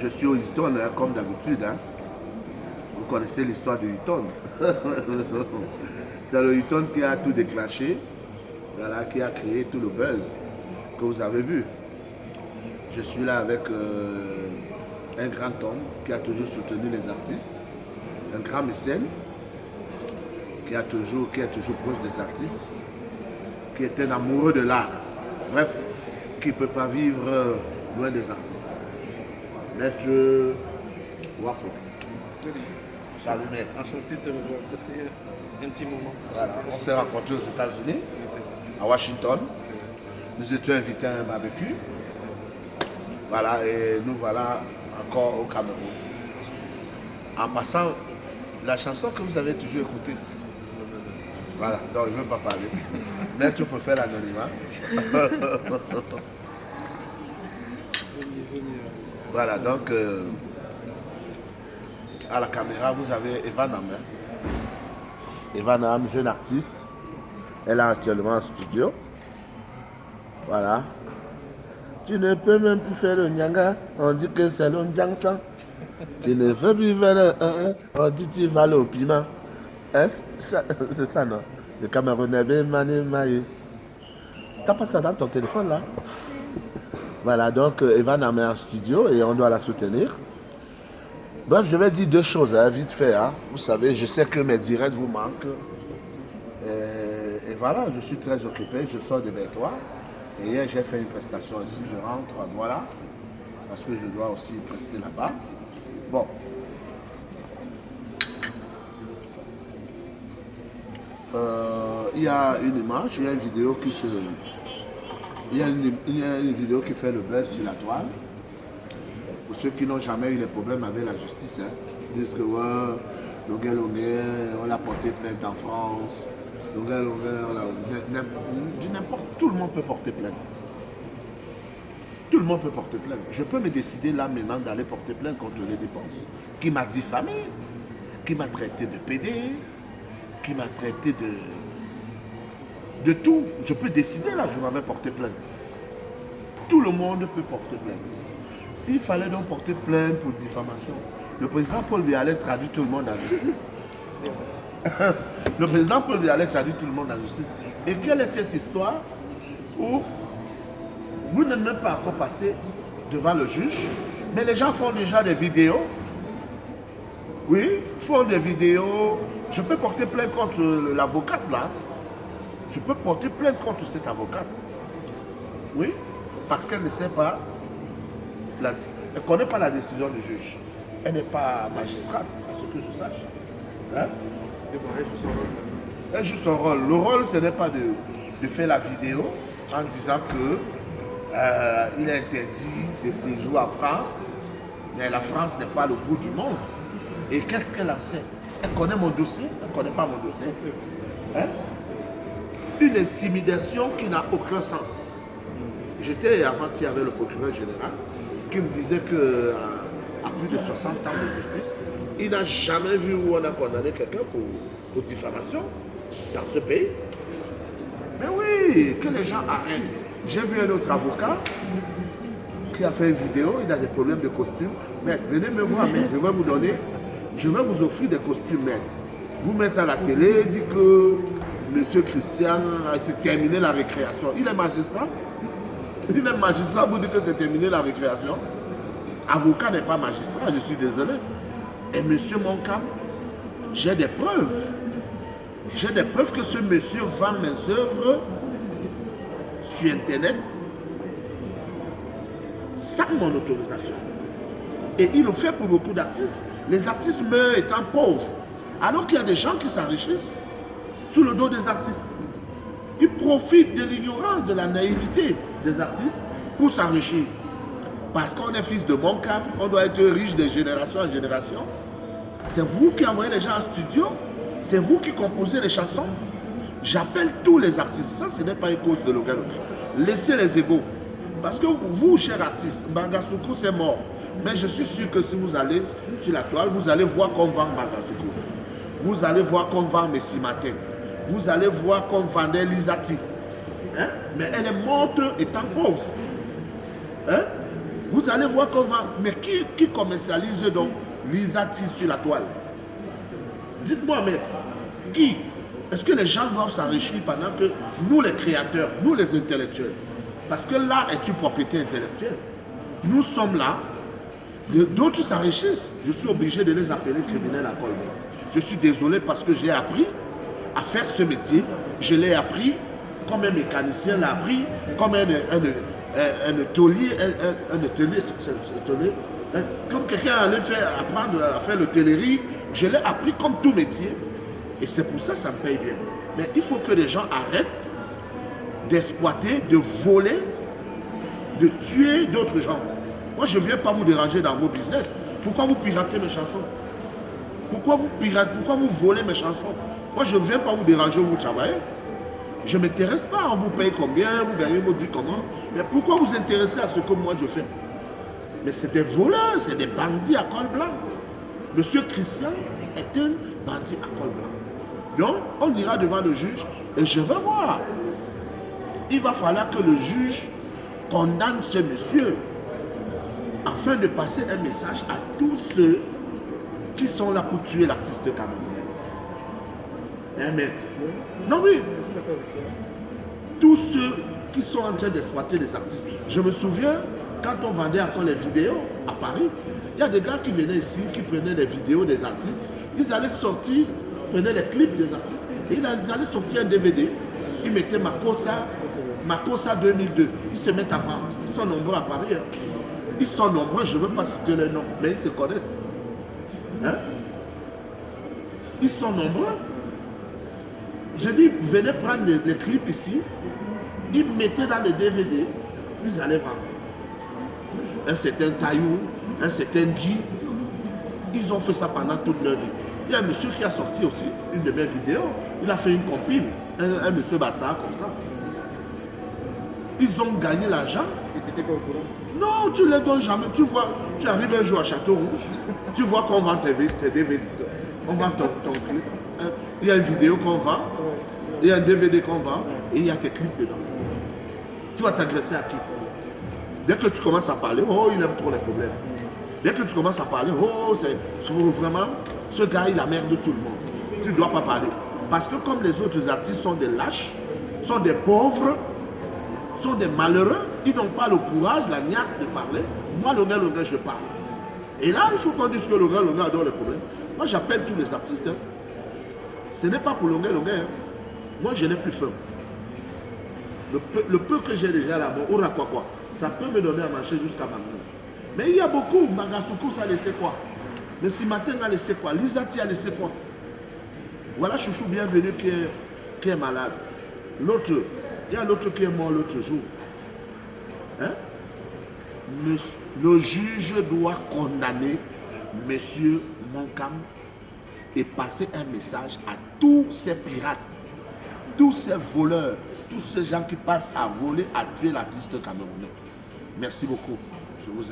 Je suis au Hilton, hein, comme d'habitude. Hein. Vous connaissez l'histoire du Hilton. C'est le Hilton qui a tout déclenché, voilà, qui a créé tout le buzz que vous avez vu. Je suis là avec un grand homme qui a toujours soutenu les artistes, un grand mécène qui est toujours proche des artistes, qui est un amoureux de l'art. Bref, qui ne peut pas vivre loin des artistes. Maître Wafo. Salut maître. Enchanté de vous voir, ça fait un petit moment. Voilà. On s'est rencontrés aux États-Unis, à Washington. Nous étions invités à un barbecue. Voilà, et nous voilà encore au Cameroun. En passant, la chanson que vous avez toujours écoutée. Voilà, donc je ne veux pas parler. Mais tu peux faire l'anonymat. Voilà, donc à la caméra, vous avez Eva Nam. Eva Nam, jeune artiste. Elle est actuellement en studio. Voilà. Tu ne peux même plus faire le nyanga, on dit que c'est le njangsan. Tu ne veux plus faire le on dit que tu vas au piment. C'est ça, non? Le Camerounais, Mané. T'as pas ça dans ton téléphone, là? Voilà, donc Eva Nam est en studio et on doit la soutenir. Bref, je vais dire deux choses, hein, vite fait. Hein. Vous savez, je sais que mes directs vous manquent. Et voilà, je suis très occupé, je sors de Bertois. Et hier, j'ai fait une prestation ici, je rentre à Douala, parce que je dois aussi prester là-bas. Bon. Il y a une image, il y a une vidéo qui se... Il y a une vidéo qui fait le buzz sur la toile. Pour ceux qui n'ont jamais eu des problèmes avec la justice, hein, ils disent que ouais, on l'a porté plainte en France. N'importe, tout le monde peut porter plainte. Tout le monde peut porter plainte. Je peux me décider là maintenant d'aller porter plainte contre les dépenses. Qui m'a diffamé, qui m'a traité de PD, qui m'a traité de tout. Je peux décider là, je m'avais porté plainte. Tout le monde peut porter plainte. S'il fallait donc porter plainte pour diffamation, le président Paul Biya traduit tout le monde en justice. Le président Paul Biya traduit tout le monde en justice. Et quelle est cette histoire où vous n'êtes même pas encore passé devant le juge, mais les gens font déjà des vidéos. Oui, font des vidéos. Je peux porter plainte contre l'avocate là. Je peux porter plainte contre cette avocate. Oui, parce qu'elle ne sait pas, elle ne connaît pas la décision du juge. Elle n'est pas magistrate, à ce que je sache. Hein? Elle joue son rôle. Le rôle, ce n'est pas de faire la vidéo en disant que il est interdit de séjour en France, mais la France n'est pas le bout du monde. Et qu'est-ce qu'elle en sait? Elle connaît mon dossier, elle ne connaît pas mon dossier. Hein? Une intimidation qui n'a aucun sens. J'étais avant-hier avec le procureur général qui me disait qu'à plus de 60 ans de justice, il n'a jamais vu où on a condamné quelqu'un pour diffamation dans ce pays. Mais oui, que les gens arrêtent. J'ai vu un autre avocat qui a fait une vidéo, il a des problèmes de costume. Maître, venez me voir, mais je vais vous offrir des costumes, maître. Vous mettez à la télé, dit que M. Christian, c'est terminé la récréation. Il est magistrat. Il est magistrat, vous dites que c'est terminé la récréation. Avocat n'est pas magistrat, je suis désolé. Et M. Moncam, j'ai des preuves. J'ai des preuves que ce monsieur vend mes œuvres sur Internet sans mon autorisation. Et il le fait pour beaucoup d'artistes. Les artistes meurent étant pauvres. Alors qu'il y a des gens qui s'enrichissent sous le dos des artistes. Ils profitent de l'ignorance, de la naïveté des artistes pour s'enrichir. Parce qu'on est fils de Moncam, on doit être riche de génération en génération. C'est vous qui envoyez les gens en studio, c'est vous qui composez les chansons. J'appelle tous les artistes. Ça, ce n'est pas une cause de l'organe. Laissez les égaux. Parce que vous, chers artistes, Mangasuku, c'est mort. Mais je suis sûr que si vous allez sur la toile, vous allez voir qu'on vend Mangasuku. Vous allez voir qu'on vend Messi Matin. Vous allez voir qu'on vendait Lisati. Hein? Mais elle est morte étant pauvre. Hein? Vous allez voir qu'on va... Mais qui commercialise donc les artistes sur la toile? Dites-moi, maître, qui? Est-ce que les gens doivent s'enrichir pendant que nous, les créateurs, nous, les intellectuels, parce que l'art est une propriété intellectuelle, nous sommes là, d'autres s'enrichissent, je suis obligé de les appeler criminels à col blanc. Je suis désolé parce que j'ai appris à faire ce métier, je l'ai appris comme un mécanicien l'a appris, comme un taulier, comme quelqu'un allait apprendre à faire l'hôtellerie, je l'ai appris comme tout métier. Et c'est pour ça que ça me paye bien. Mais il faut que les gens arrêtent d'exploiter, de voler, de tuer d'autres gens. Moi, je ne viens pas vous déranger dans vos business. Pourquoi vous piratez mes chansons? Pourquoi vous volez mes chansons? Moi, je ne viens pas vous déranger où vous travaillez. Je ne m'intéresse pas, on vous paye combien, vous gagnez votre vie comment. Mais pourquoi vous intéressez à ce que moi je fais? Mais c'est des voleurs, c'est des bandits à col blanc. Monsieur Christian est un bandit à col blanc. Donc, on ira devant le juge et je vais voir. Il va falloir que le juge condamne ce monsieur afin de passer un message à tous ceux qui sont là pour tuer l'artiste camerounais. Un maître. Non, oui. Tous ceux qui sont en train d'exploiter les artistes. Je me souviens, quand on vendait encore les vidéos à Paris, il y a des gars qui venaient ici, qui prenaient les vidéos des artistes, ils allaient sortir, prenaient les clips des artistes, et ils allaient sortir un DVD, ils mettaient Makossa 2002, ils se mettent à vendre. Ils sont nombreux à Paris. Hein. Ils sont nombreux, je ne veux pas citer leur nom, mais ils se connaissent. Hein? Ils sont nombreux. Je dis, venez prendre les clips ici, ils mettaient dans le DVD, ils allaient vendre. Un certain Taillou, un certain Guy, ils ont fait ça pendant toute leur vie. Il y a un monsieur qui a sorti aussi une de mes vidéos, il a fait une compile, un monsieur Bassard comme ça. Ils ont gagné l'argent. Et tu n'étais pas au courant? Non, tu ne les donnes jamais. Tu vois, tu arrives un jour à Château Rouge, tu vois qu'on vend tes DVD, on vend ton clip. Il y a une vidéo qu'on vend, il y a un DVD qu'on vend, et il y a tes clips dedans. Tu vas t'agresser à qui? Dès que tu commences à parler, oh, il aime trop les problèmes. Dès que tu commences à parler, oh, c'est vraiment, ce gars, il emmerde tout le monde. Tu ne dois pas parler. Parce que comme les autres artistes sont des lâches, sont des pauvres, sont des malheureux, ils n'ont pas le courage, la niaque de parler. Moi, Longuet, je parle. Et là, il faut qu'on dise que Longuet adore les problèmes. Moi, j'appelle tous les artistes. Hein. Ce n'est pas pour Longuet. Hein. Moi, je n'ai plus faim. Le peu que j'ai déjà là, quoi, ça peut me donner à marcher jusqu'à maintenant. Mais il y a beaucoup. Magasuku, ça a laissé quoi? Le Simaten a laissé quoi? Lizati a laissé quoi? Voilà Chouchou bienvenu qui est malade. L'autre, il y a l'autre qui est mort l'autre jour. Hein? Le juge doit condamner M. Monkam et passer un message à tous ces pirates, tous ces voleurs, tous ces gens qui passent à voler, à tuer l'artiste camerounais. Merci beaucoup. Je vous